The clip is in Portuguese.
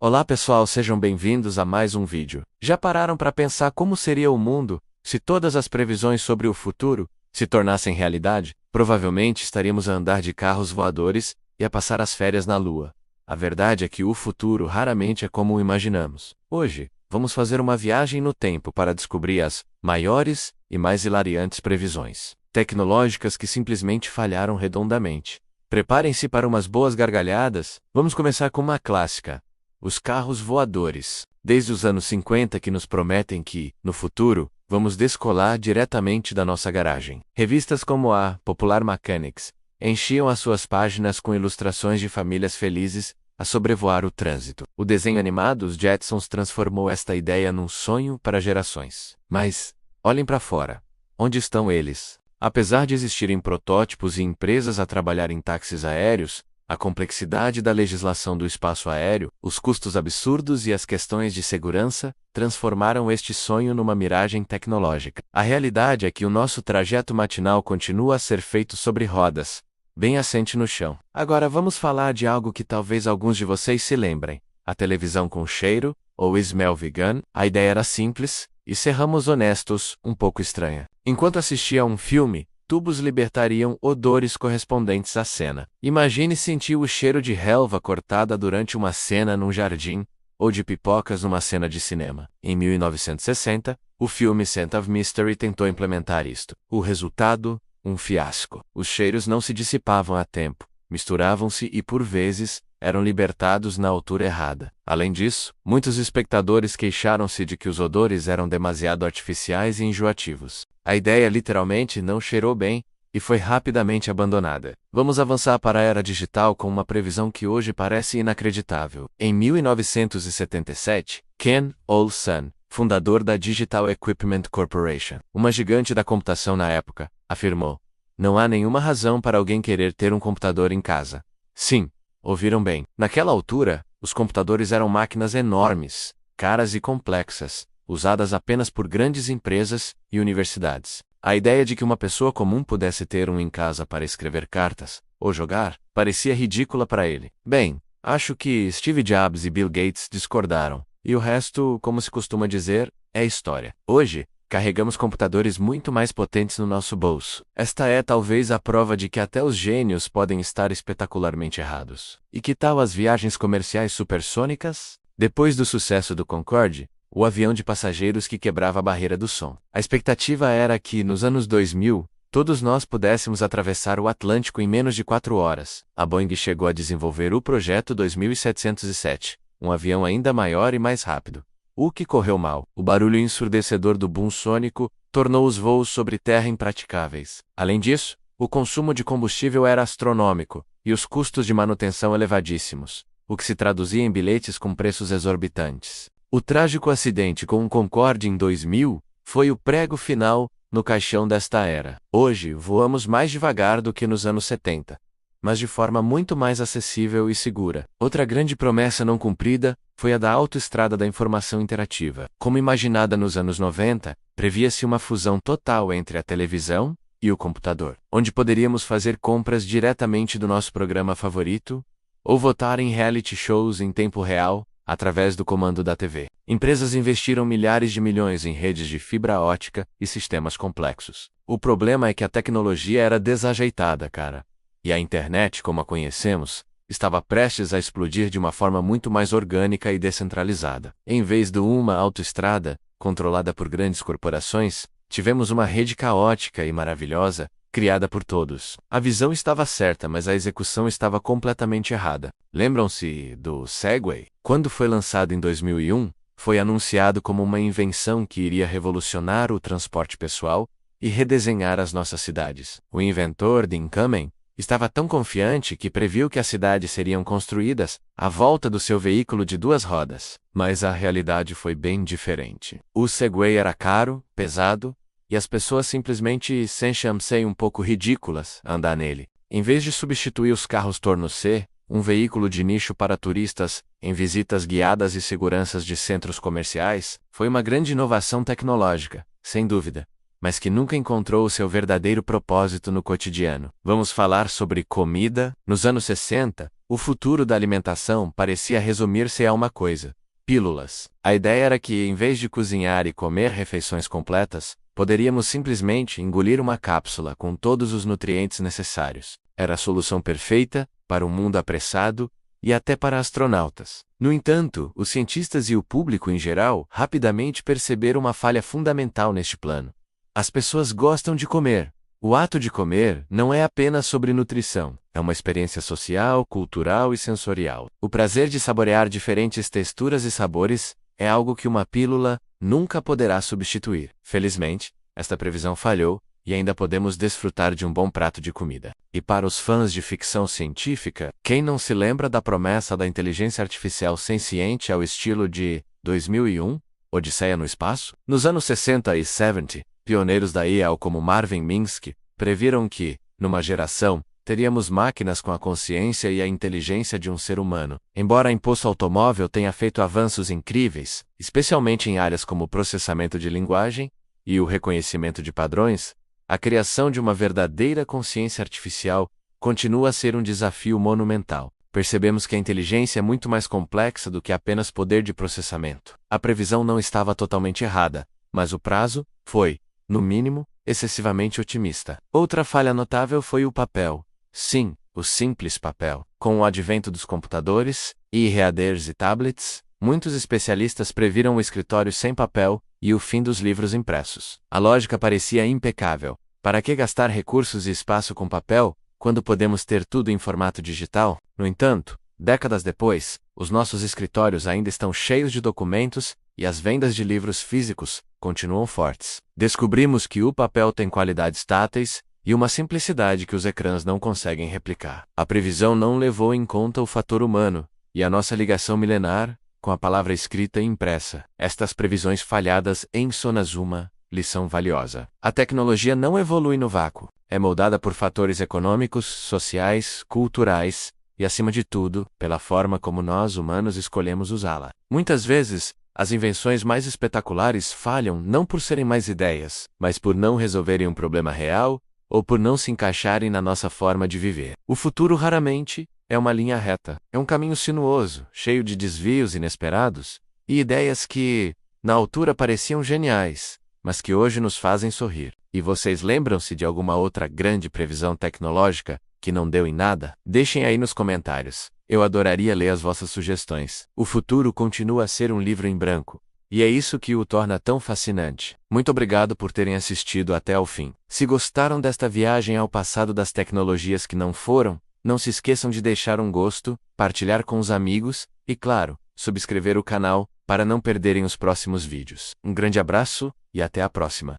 Olá pessoal, sejam bem-vindos a mais um vídeo. Já pararam para pensar como seria o mundo se todas as previsões sobre o futuro se tornassem realidade? Provavelmente estaríamos a andar de carros voadores e a passar as férias na Lua. A verdade é que o futuro raramente é como o imaginamos. Hoje, vamos fazer uma viagem no tempo para descobrir as maiores e mais hilariantes previsões tecnológicas que simplesmente falharam redondamente. Preparem-se para umas boas gargalhadas. Vamos começar com uma clássica: os carros voadores. Desde os anos 50 que nos prometem que, no futuro, vamos descolar diretamente da nossa garagem. Revistas como a Popular Mechanics enchiam as suas páginas com ilustrações de famílias felizes a sobrevoar o trânsito. O desenho animado Os Jetsons transformou esta ideia num sonho para gerações. Mas, olhem para fora. Onde estão eles? Apesar de existirem protótipos e empresas a trabalhar em táxis aéreos, a complexidade da legislação do espaço aéreo, os custos absurdos e as questões de segurança transformaram este sonho numa miragem tecnológica. A realidade é que o nosso trajeto matinal continua a ser feito sobre rodas, bem assente no chão. Agora vamos falar de algo que talvez alguns de vocês se lembrem: a televisão com cheiro, ou smell vegan. A ideia era simples e, serramos honestos, um pouco estranha. Enquanto assistia a um filme, tubos libertariam odores correspondentes à cena. Imagine sentir o cheiro de relva cortada durante uma cena num jardim, ou de pipocas numa cena de cinema. Em 1960, o filme Scent of Mystery tentou implementar isto. O resultado? Um fiasco. Os cheiros não se dissipavam a tempo, misturavam-se e, por vezes, eram libertados na altura errada. Além disso, muitos espectadores queixaram-se de que os odores eram demasiado artificiais e enjoativos. A ideia literalmente não cheirou bem e foi rapidamente abandonada. Vamos avançar para a era digital com uma previsão que hoje parece inacreditável. Em 1977, Ken Olsen, fundador da Digital Equipment Corporation, uma gigante da computação na época, afirmou: "Não há nenhuma razão para alguém querer ter um computador em casa." Sim, ouviram bem. Naquela altura, os computadores eram máquinas enormes, caras e complexas, usadas apenas por grandes empresas e universidades. A ideia de que uma pessoa comum pudesse ter um em casa para escrever cartas ou jogar parecia ridícula para ele. Bem, acho que Steve Jobs e Bill Gates discordaram, e o resto, como se costuma dizer, é história. Hoje, carregamos computadores muito mais potentes no nosso bolso. Esta é talvez a prova de que até os gênios podem estar espetacularmente errados. E que tal as viagens comerciais supersônicas? Depois do sucesso do Concorde, o avião de passageiros que quebrava a barreira do som, a expectativa era que, nos anos 2000, todos nós pudéssemos atravessar o Atlântico em menos de 4 horas. A Boeing chegou a desenvolver o Projeto 2707, um avião ainda maior e mais rápido. O que correu mal? O barulho ensurdecedor do boom sônico tornou os voos sobre terra impraticáveis. Além disso, o consumo de combustível era astronômico, e os custos de manutenção elevadíssimos, o que se traduzia em bilhetes com preços exorbitantes. O trágico acidente com o Concorde em 2000 foi o prego final no caixão desta era. Hoje, voamos mais devagar do que nos anos 70. Mas de forma muito mais acessível e segura. Outra grande promessa não cumprida foi a da autoestrada da informação interativa. Como imaginada nos anos 90, previa-se uma fusão total entre a televisão e o computador, onde poderíamos fazer compras diretamente do nosso programa favorito, ou votar em reality shows em tempo real, através do comando da TV. Empresas investiram milhares de milhões em redes de fibra ótica e sistemas complexos. O problema é que a tecnologia era desajeitada, cara. E a internet, como a conhecemos, estava prestes a explodir de uma forma muito mais orgânica e descentralizada. Em vez de uma autoestrada, controlada por grandes corporações, tivemos uma rede caótica e maravilhosa, criada por todos. A visão estava certa, mas a execução estava completamente errada. Lembram-se do Segway? Quando foi lançado em 2001, foi anunciado como uma invenção que iria revolucionar o transporte pessoal e redesenhar as nossas cidades. O inventor, Dean Kamen, estava tão confiante que previu que as cidades seriam construídas à volta do seu veículo de 2 rodas. Mas a realidade foi bem diferente. O Segway era caro, pesado, e as pessoas simplesmente sentiam-se um pouco ridículas a andar nele. Em vez de substituir os carros Torno-C, um veículo de nicho para turistas, em visitas guiadas e seguranças de centros comerciais, foi uma grande inovação tecnológica, sem dúvida, mas que nunca encontrou o seu verdadeiro propósito no cotidiano. Vamos falar sobre comida. Nos anos 60, O futuro da alimentação parecia resumir-se a uma coisa: pílulas. A ideia era que, em vez de cozinhar e comer refeições completas, poderíamos simplesmente engolir uma cápsula com todos os nutrientes necessários. Era a solução perfeita para um mundo apressado e até para astronautas. No entanto, os cientistas e o público em geral rapidamente perceberam uma falha fundamental neste plano. As pessoas gostam de comer. O ato de comer não é apenas sobre nutrição, é uma experiência social, cultural e sensorial. O prazer de saborear diferentes texturas e sabores é algo que uma pílula nunca poderá substituir. Felizmente, esta previsão falhou e ainda podemos desfrutar de um bom prato de comida. E para os fãs de ficção científica, quem não se lembra da promessa da inteligência artificial senciente ao estilo de 2001, Odisseia no Espaço? Nos anos 60 e 70, pioneiros da IA como Marvin Minsky previram que, numa geração, teríamos máquinas com a consciência e a inteligência de um ser humano. Embora a impulso automóvel tenha feito avanços incríveis, especialmente em áreas como o processamento de linguagem e o reconhecimento de padrões, a criação de uma verdadeira consciência artificial continua a ser um desafio monumental. Percebemos que a inteligência é muito mais complexa do que apenas poder de processamento. A previsão não estava totalmente errada, mas o prazo foi, no mínimo, excessivamente otimista. Outra falha notável foi o papel. Sim, o simples papel. Com o advento dos computadores, e-readers e tablets, muitos especialistas previram o escritório sem papel e o fim dos livros impressos. A lógica parecia impecável. Para que gastar recursos e espaço com papel, quando podemos ter tudo em formato digital? No entanto, décadas depois, os nossos escritórios ainda estão cheios de documentos e as vendas de livros físicos continuam fortes. Descobrimos que o papel tem qualidades táteis e uma simplicidade que os ecrãs não conseguem replicar. A previsão não levou em conta o fator humano e a nossa ligação milenar com a palavra escrita e impressa. Estas previsões falhadas em Sonazuma, lição valiosa. A tecnologia não evolui no vácuo. É moldada por fatores econômicos, sociais, culturais e, acima de tudo, pela forma como nós, humanos, escolhemos usá-la. Muitas vezes, as invenções mais espetaculares falham não por serem mais ideias, mas por não resolverem um problema real ou por não se encaixarem na nossa forma de viver. O futuro raramente é uma linha reta. É um caminho sinuoso, cheio de desvios inesperados e ideias que, na altura, pareciam geniais, mas que hoje nos fazem sorrir. E vocês lembram-se de alguma outra grande previsão tecnológica que não deu em nada? Deixem aí nos comentários. Eu adoraria ler as vossas sugestões. O futuro continua a ser um livro em branco. E é isso que o torna tão fascinante. Muito obrigado por terem assistido até ao fim. Se gostaram desta viagem ao passado das tecnologias que não foram, não se esqueçam de deixar um gosto, partilhar com os amigos e, claro, subscrever o canal para não perderem os próximos vídeos. Um grande abraço e até a próxima.